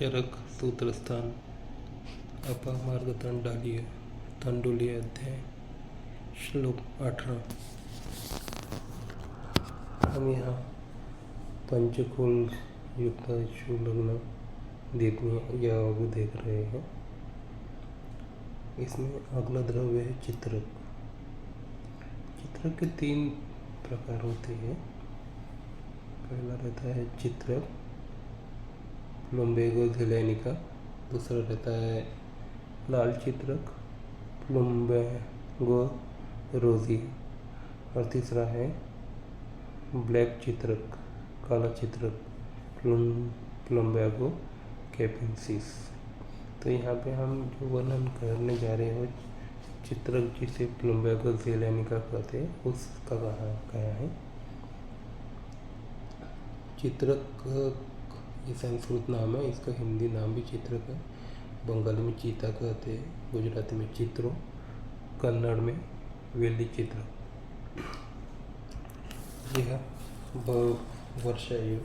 चरक सूत्रस्थान अपामार्ग तांडुलीय अध्याय श्लोक 18। हम यहाँ पंचकुल युक्त लग्न देखने या वो देख रहे हैं। इसमें अगला द्रव्य है चित्रक। चित्रक के 3 प्रकार होते हैं। पहला रहता है चित्रक प्लुम्बेगो ज़ेलेनिका, दूसरा रहता है लाल चित्रक प्लुम्बेगो रोज़िया और तीसरा है ब्लैक चित्रक काला चित्रक प्लुम्बेगो कैपेंसिस। तो यहाँ पे हम जो वर्णन करने जा रहे हैं चित्रक जिसे प्लुम्बेगो ज़ेलेनिका कहते हैं उसका कहा है। चित्रक ये संस्कृत नाम है, इसका हिंदी नाम भी चित्रक है। बंगाली में चीता कहते हैं, गुजराती में चित्रो, कन्नड़ में वेली चित्र। यह वर्षायु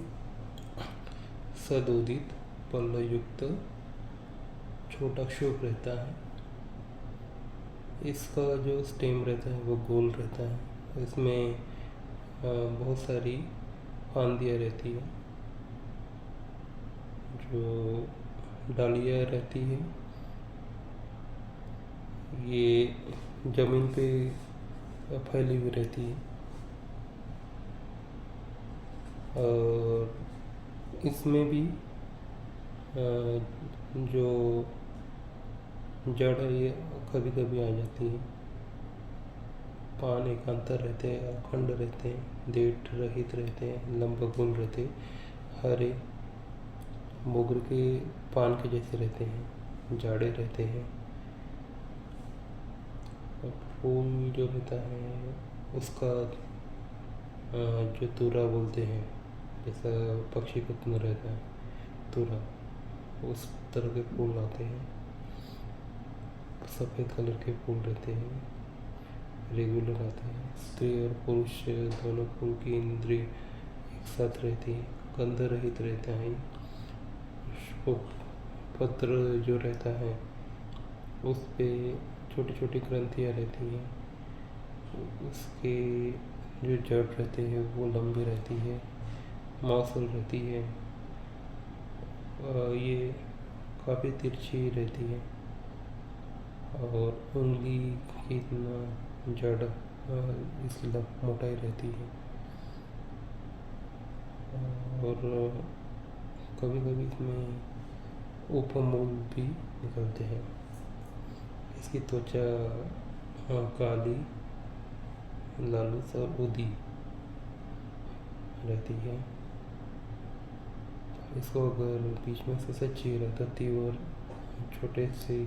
सदोदित पल्लवयुक्त छोटा क्षोभ रहता है। इसका जो स्टेम रहता है वो गोल रहता है। इसमें बहुत सारी फांदियाँ रहती है, जो डालियाँ रहती है। ये जमीन पे फैली हुई रहती है और इसमें भी जो जड़ है ये कभी कभी आ जाती है। पान एकांतर रहते हैं, अखंड रहते हैं, देठ रहित रहते हैं, लंबगोल रहते हैं, हरे मोगर के पान के जैसे रहते हैं, जाड़े रहते हैं। और फूल जो रहता है उसका जो तुरा बोलते हैं, जैसा पक्षी का तुरा रहता है तुरा, उस तरह के फूल आते हैं। सफ़ेद कलर के फूल रहते हैं, रेगुलर आते हैं। स्त्री और पुरुष दोनों फूल की इंद्रिय एक साथ रहती है, गंध रहित रहता है। पत्र जो रहता है उस पे छोटी छोटी ग्रंथियाँ रहती हैं। उसके जो जड़ रहते हैं वो लंबी रहती है, मौसल रहती है। ये काफ़ी तिरछी रहती है और उंगली की इतना जड़ इसलिए मोटाई रहती है। और कभी कभी इसमें उपमूल भी निकलते हैं। इसकी त्वचा काली लालूस और उदी रहती है। इसको अगर बीच में से चीरा रहती और छोटे से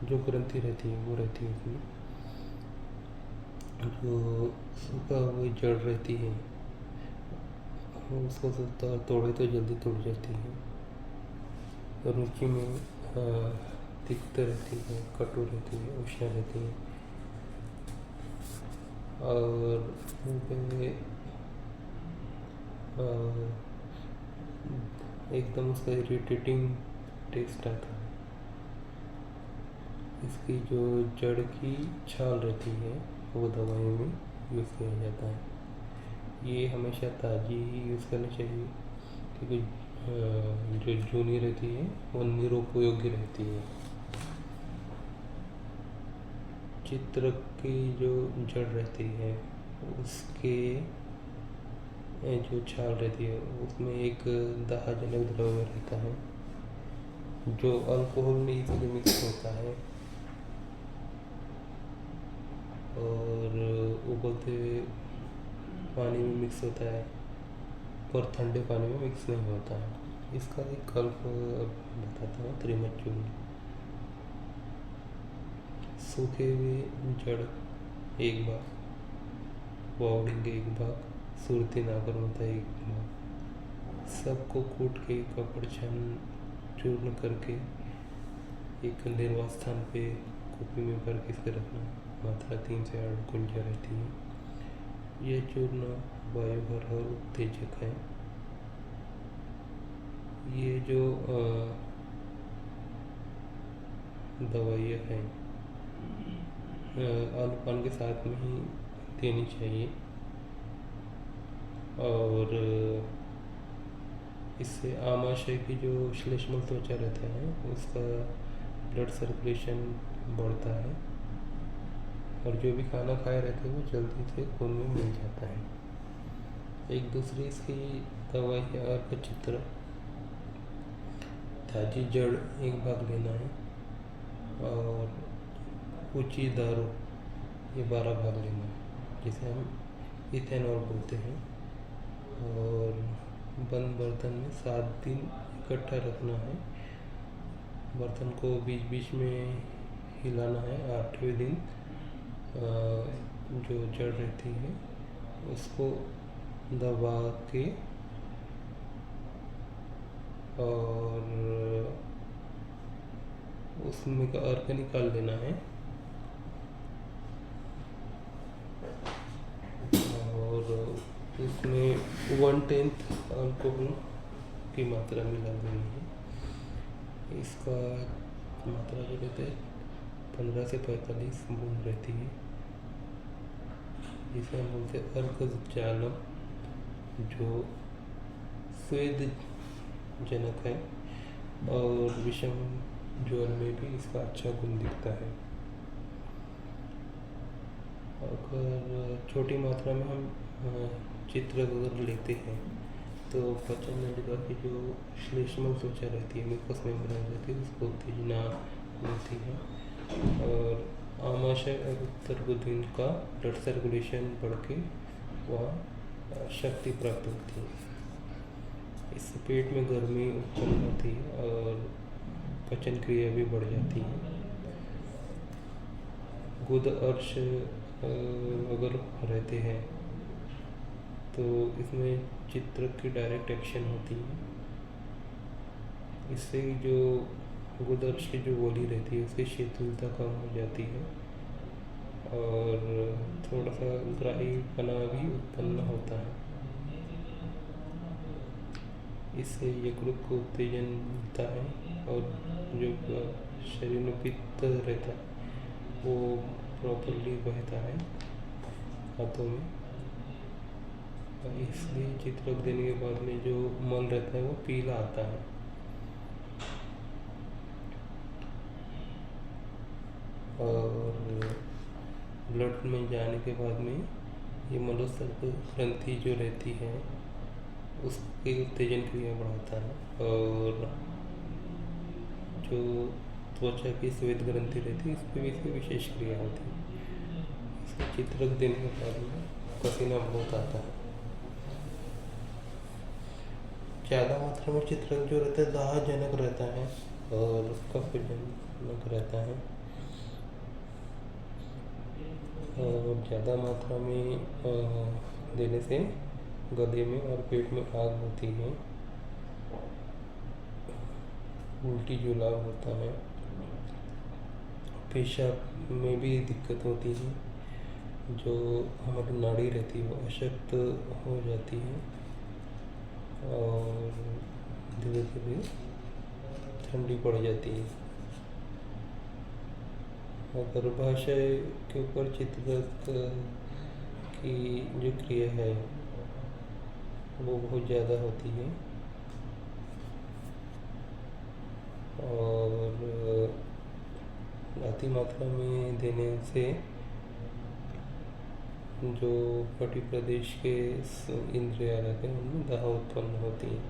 जो ग्रंथि रहती है वो रहती है इसमें, जो सूखा हुई जड़ रहती है उसको तोड़े तो जल्दी टूट जाती है। रुचि में तिक्त रहती है, कटु रहती है, उष्ण रहती है और एकदम उसका इरिटेटिंग टेस्ट आता है। इसकी जो जड़ की छाल रहती है वो दवाइयों में यूज़ किया जाता है। ये हमेशा ताज़ी ही यूज़ करनी चाहिए, क्योंकि जो जूनी रहती है वो निरुपयोगी रहती है। चित्रक की जो जड़ रहती है उसके जो छाल रहती है उसमें एक दाहजनक द्रव्य रहता है जो अल्कोहल में इजीली मिक्स होता है और उबलते पानी में मिक्स होता है, पर ठंडे पानी में मिक्स नहीं होता है। इसका एक कल्प बताता हूँ। त्रिमचूर्ण सूखे हुए जड़ एक भाग, बावड़िंग एक भाग, सुरती नागर होता है एक भाग। सबको कूट के कपड़ छन चूर्ण करके एक निर्वात स्थान पे कुपी में भर के इसे रखना। मात्रा 3 से 8 गुंजा रहती है। यह चूर्ण वायुभर और उत्तेजक है। ये जो दवाइयाँ हैं आलू पान के साथ में ही देनी चाहिए। और इससे आमाशय की जो श्लेष्मल त्वचा रहता है उसका ब्लड सर्कुलेशन बढ़ता है और जो भी खाना खाए रहते हैं वो जल्दी से खून में मिल जाता है। एक दूसरी इसकी दवाई है अर्क चित्र। ताजी जड़ एक भाग लेना है और ऊंची दारू ये 12 भाग लेना है जिसे हम इथेनॉल बोलते हैं। और बंद बर्तन में 7 दिन इकट्ठा रखना है। बर्तन को बीच बीच में हिलाना है। 8वें दिन जो जड़ रहती है उसको दबा के और उसमें का अर्क निकाल लेना है और उसमें 1/10 अल्कोहल की मात्रा मिला देनी है। इसका मात्रा जो रहता है 15 से 45 बूंद रहती है जिसे हम बोलते हैं अर्क जालम, जो स्वेद जनक है और विषम ज्वर में भी इसका अच्छा गुण दिखता है। अगर छोटी मात्रा में हम चित्र अगर लेते हैं तो पाचन नलिका की जो श्लेष्मल त्वचा रहती है म्यूकस मेम्ब्रेन रहती है उसको उत्तेजना मिलती है और आमाशय और उत्तर बुद्धिन का ब्लड सर्कुलेशन बढ़ के वहाँ शक्ति प्राप्त होती है। इससे पेट में गर्मी उत्पन्न होती है और पाचन क्रिया भी बढ़ जाती है। गुद अर्श अगर रहते हैं तो इसमें चित्रक की डायरेक्ट एक्शन होती है। इससे जो गुदर्श की जो गोली रहती है उसकी शीतलता कम हो जाती है और थोड़ा सा ग्राहीपना भी उत्पन्न होता है। इससे यकृत को उत्तेजन मिलता है और जो शरीर में पित्त रहता है वो प्रॉपरली बहता है हाथों में। इसलिए चित्रक देने के बाद में जो मल रहता है वो पीला आता है। और ब्लड में जाने के बाद में ये मलोत्सर्ग ग्रंथि जो रहती है उसकी उत्तेजन क्रिया बढ़ाता है और जो त्वचा की श्वेत ग्रंथि रहती है इस पर भी इसकी विशेष क्रिया होती है। इसको चित्रक देने के बाद में पसीना बहुत आता है। ज़्यादा मात्रा में चित्रक जो रहता है दाहजनक रहता है और कफजनक रहता है और ज़्यादा मात्रा में देने से गले में और पेट में आग होती है, उल्टी जुलाब होता है, पेशाब में भी दिक्कत होती है, जो हमारी नाड़ी रहती है वो अशक्त हो जाती है और धीरे धीरे ठंडी पड़ जाती है। गर्भाशय के ऊपर चित्रक की जो क्रिया है वो बहुत ज़्यादा होती है और अति मात्रा में देने से जो कटी प्रदेश के इंद्रिया रहते हैं उनमें दाह उत्पन्न होती है।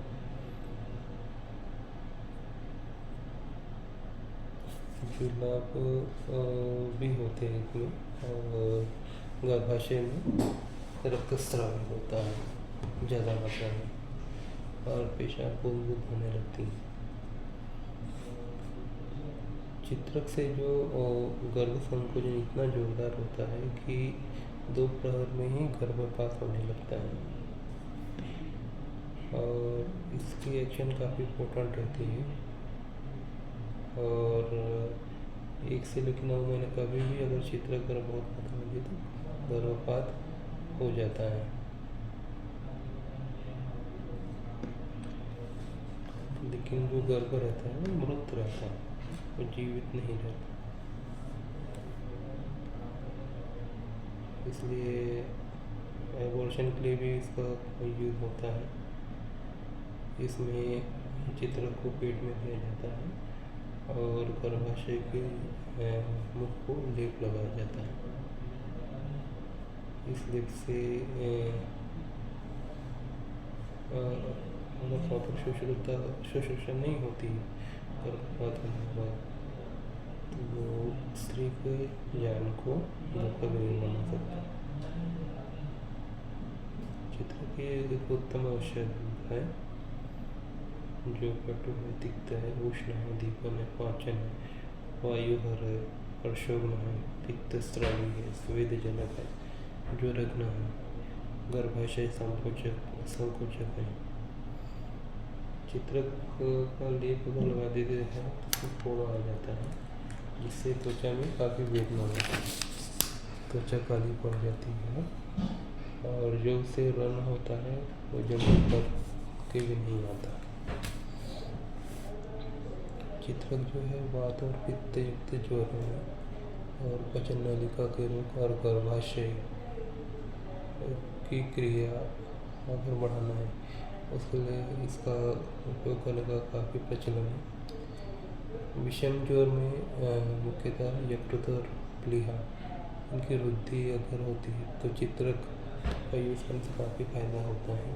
जुलाब भी होते हैं इसमें और गर्भाशय में रक्तस्राव भी होता है ज़्यादा मात्रा में और पेशाब बूंद होने लगती है। चित्रक से जो गर्भ संकोचन इतना जोरदार होता है कि दोपहर में ही गर्भपात होने लगता है और इसकी एक्शन काफ़ी इम्पोर्टेंट रहती है और 1 से लेकर 9 महीने कभी भी अगर चित्रक गर्भ बहुत मात्रा में तो गर्भपात हो जाता है। लेकिन जो गर्भ रहता है वो मृत रहता है, वो जीवित नहीं रहता। इसलिए एबॉर्शन के लिए भी इसका यूज़ होता है। इसमें चित्रक को पेट में दिया जाता है और गर्भाशय के मुख को लेप लगाया जाता है। इस लेप से अगर प्रॉपर शुश्रूषा नहीं होती गर्भपात होने के बाद, तो वो स्त्री के जान को धोखा नहीं बना सकता। चित्रक एक उत्तम औषध है जो कटु है, तिक्त है, उष्ण है, दीपन है, पाचन है, वायुहर है, प्रशोभन है, पित्त स्रावी है, स्वेदजनक है, ज्वरघ्न है, गर्भाशय संकोचक है। चित्रक का लेप अगर लगा देते हैं तो फोड़ा आ जाता है, जिससे त्वचा में काफ़ी वेदना होती है, त्वचा काली पड़ जाती है और जो उससे रन होता है वो जमीन पर के भी नहीं आता। चित्रक जो है वात और पित्त युक्त ज्वर है और पचन नलिका के रोग और गर्भाशय की क्रिया अगर बढ़ाना है उसके लिए इसका उपयोग करने का काफ़ी प्रचलन है। विषम ज्वर में मुख्यतः यकृत और प्लीहा इनकी वृद्धि अगर होती है तो चित्रक का यूज़ करने से काफ़ी फायदा होता है।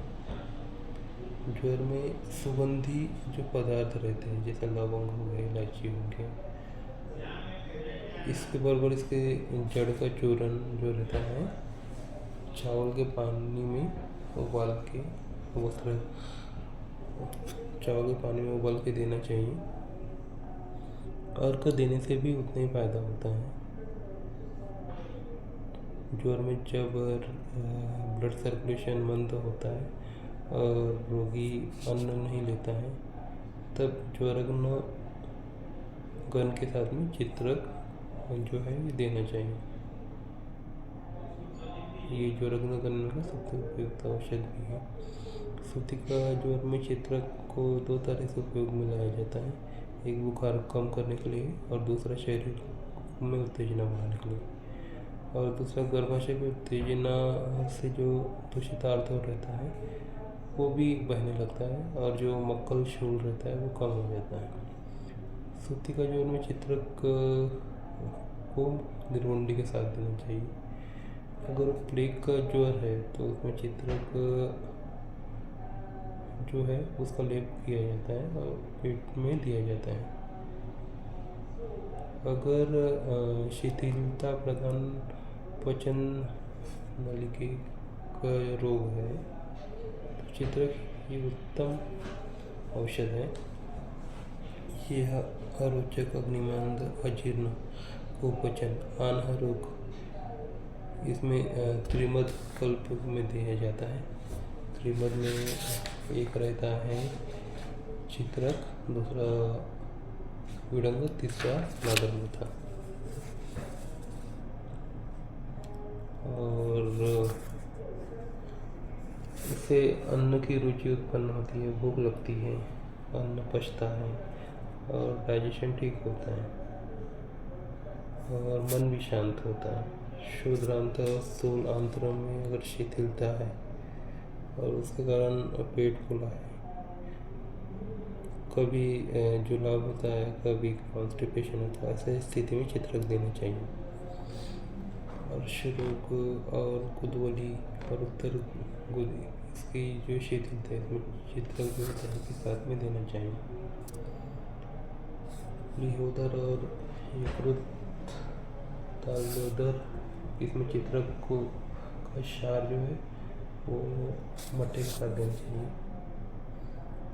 ज्वर में सुगंधी जो पदार्थ रहते हैं जैसे लवंग हो गए, इलायची हो गया, इसके बराबर इसके जड़ का चूरन जो रहता है चावल के पानी में उबाल के देना चाहिए। अर्क देने से भी उतना ही फायदा होता है। ज्वर में जब ब्लड सर्कुलेशन मंद होता है और रोगी अन्न नहीं लेता है तब ज्वरघ्न गन के साथ में चित्रक जो है ये देना चाहिए। ये ज्वरघ्न गन का सबसे उपयुक्त औषध भी है। सूती का ज्वर में चित्रक को दो तरह से उपयोग में लाया जाता है, एक बुखार कम करने के लिए और दूसरा शरीर में उत्तेजना बढ़ाने के लिए, और दूसरा गर्भाशय में उत्तेजना से जो दूषितार्थ रहता है वो भी बहने लगता है और जो मक्कल शूल रहता है वो कम हो जाता है। सूती का ज्वर में चित्रक को निर्वंडी के साथ देना चाहिए। अगर प्लेग का ज्वर है तो उसमें चित्रक जो है उसका लेप किया जाता है और पेट में दिया जाता है। अगर शिथिलता प्रदान पचन नलिका का रोग है तो चित्रक ये उत्तम औषध है। यह अरोचक, अग्निमंद, अजीर्ण, कुपोषण, आन्हा रोग इसमें त्रिमद कल्प में दिया जाता है। त्रिमद में एक रहता है चित्रक, दूसरा विडंग, तीसरा नागरमूथा। और इससे अन्न की रुचि उत्पन्न होती है, भूख लगती है, अन्न पचता है और डाइजेशन ठीक होता है और मन भी शांत होता है। शूद्रांत स्थूल आंतरों में अगर शिथिलता है और उसके कारण पेट फूला है, कभी जुलाब होता है, कभी कॉन्स्टिपेशन होता है, ऐसे स्थिति में चित्रक देना चाहिए। और रोग और गुदवली और उत्तर गुदी इसकी जो शिथिलता है इसमें चित्रक जो होता है के साथ में देना चाहिए। लिहोदर और यकृत तालोदर इसमें चित्रक को का क्षार जो है वो मट्टे के साथ देना चाहिए,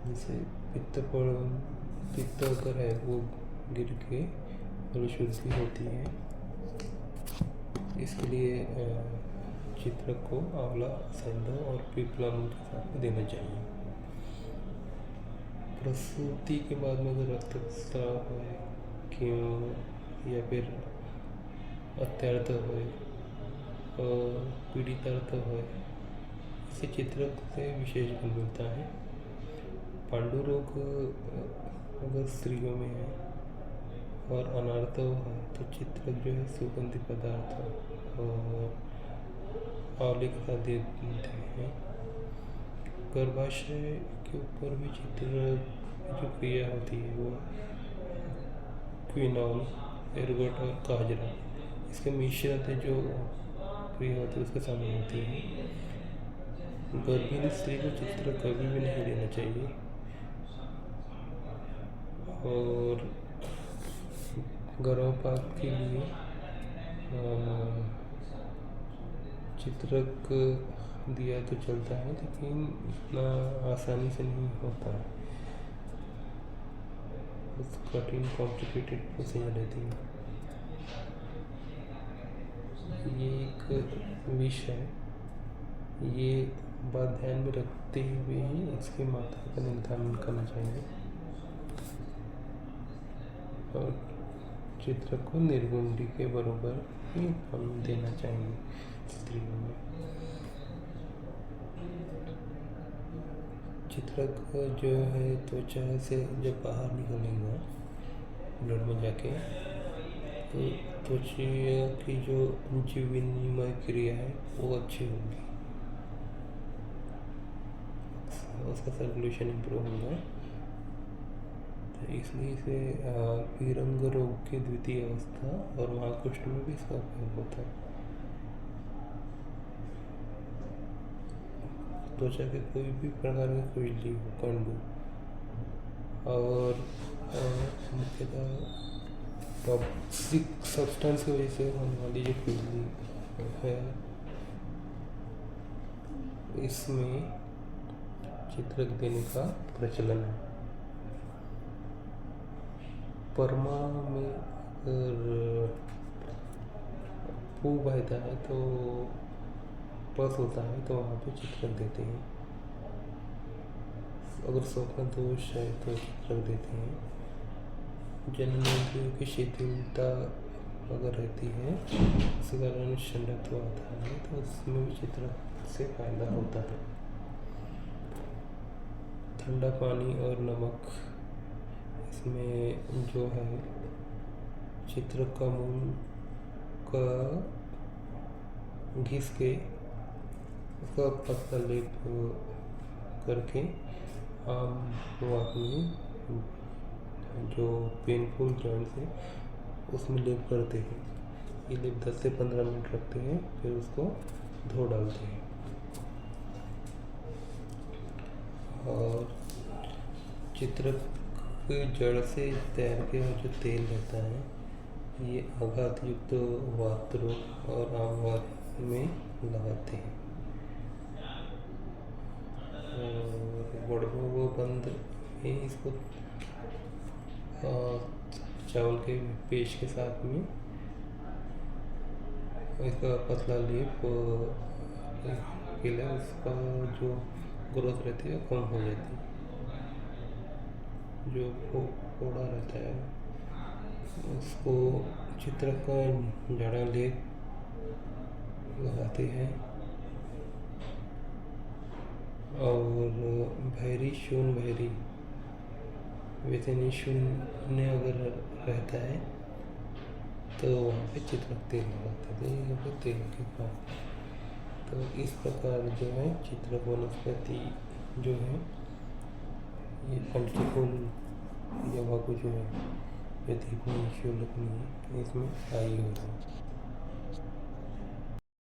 जिससे पित्त अगर है वो गिर के शुद्धि होती है। इसके लिए चित्रक को आंवला, सेंधा और पीपलाम के साथ में देना चाहिए। प्रसूति के बाद में अगर रक्तस्राव हो क्यों या फिर अत्यर्थ हो और पीड़ितार्थ हो, इससे चित्रक से विशेष गुण मिलता है। पांडु रोग अगर स्त्रियों में है और अनार्तव है तो चित्रक जो है सुगंधी पदार्थ और आंवले के साथ देते हैं। गर्भाशय के ऊपर भी चित्र जो क्रिया होती है वो क्विनॉल, एर्गोट और काजरा इसके मिश्रण से जो क्रिया होती है उसके शामिल होती है। गर्भिणी स्त्री को चित्र कभी भी नहीं लेना चाहिए और गर्भपात के लिए चित्रक दिया तो चलता है लेकिन इतना आसानी से नहीं होता है, कठिन कॉम्प्लिकेटेड प्रोसीजर रहती है। ये एक विष है, ये बात ध्यान में रखते हुए ही इसकी मात्रा का निर्धारण करना चाहिए और चित्र को निर्गुंडी के बराबर ही हम देना चाहिए स्त्रियों में। चित्रक जो है त्वचा से जब बाहर निकलेगा ब्लड में जाके तो त्वचा की जो जीव विनिमय क्रिया है वो अच्छी होगी, उसका सर्कुलेशन इम्प्रूव होगा। तो इसलिए इसे पीरंग रोग की द्वितीय अवस्था और महाकुष्ठ में भी इसका उपयोग होता है। त्वचा के कोई भी प्रकार की खुजली हो, कंडू और मुख्यतः टॉक्सिक सब्सटेंस की वजह से होने वाली जो खुजली है इसमें चित्रक देने का प्रचलन है। परमा में अगर पू बहता है तो पस होता है तो वहाँ पे चित्रक देते हैं। अगर स्वप्न दोष है तो चित्रक देते हैं। जननेंद्रियों की शिथिलता अगर रहती है उसके कारण षंडत्व आता है तो उसमें भी चित्रक से फायदा होता है। ठंडा पानी और नमक इसमें जो है चित्रक का मूल का घिस के उसका पतला लेप करके आम वाक में जो पेनफुल जॉइंट है उसमें लेप करते हैं। ये लेप 10 से 15 मिनट रखते हैं फिर उसको धो डालते हैं और चित्रक जड़ से तैर के जो तेल रहता है ये आघात युक्त वात रोग और आम वात में लगाते हैं और बड़ों बंद में इसको चावल के पेस्ट के साथ में इसका पतला लेप केला उसका जो ग्रोथ रहती है कम हो जाती है। जो फोड़ा रहता है उसको चित्रक का जड़ा लेप लगाते हैं और भैरी शून भैरी वैसे नहीं शून्य अगर रहता है तो वहाँ पे चित्रक तेल लगाते हैं तेल के बाद। तो इस प्रकार जो है चित्रक वनस्पति जो है ये पंचफूल या वाकु जो है ये देखने शुल्क नहीं है इसमें आई हुई है।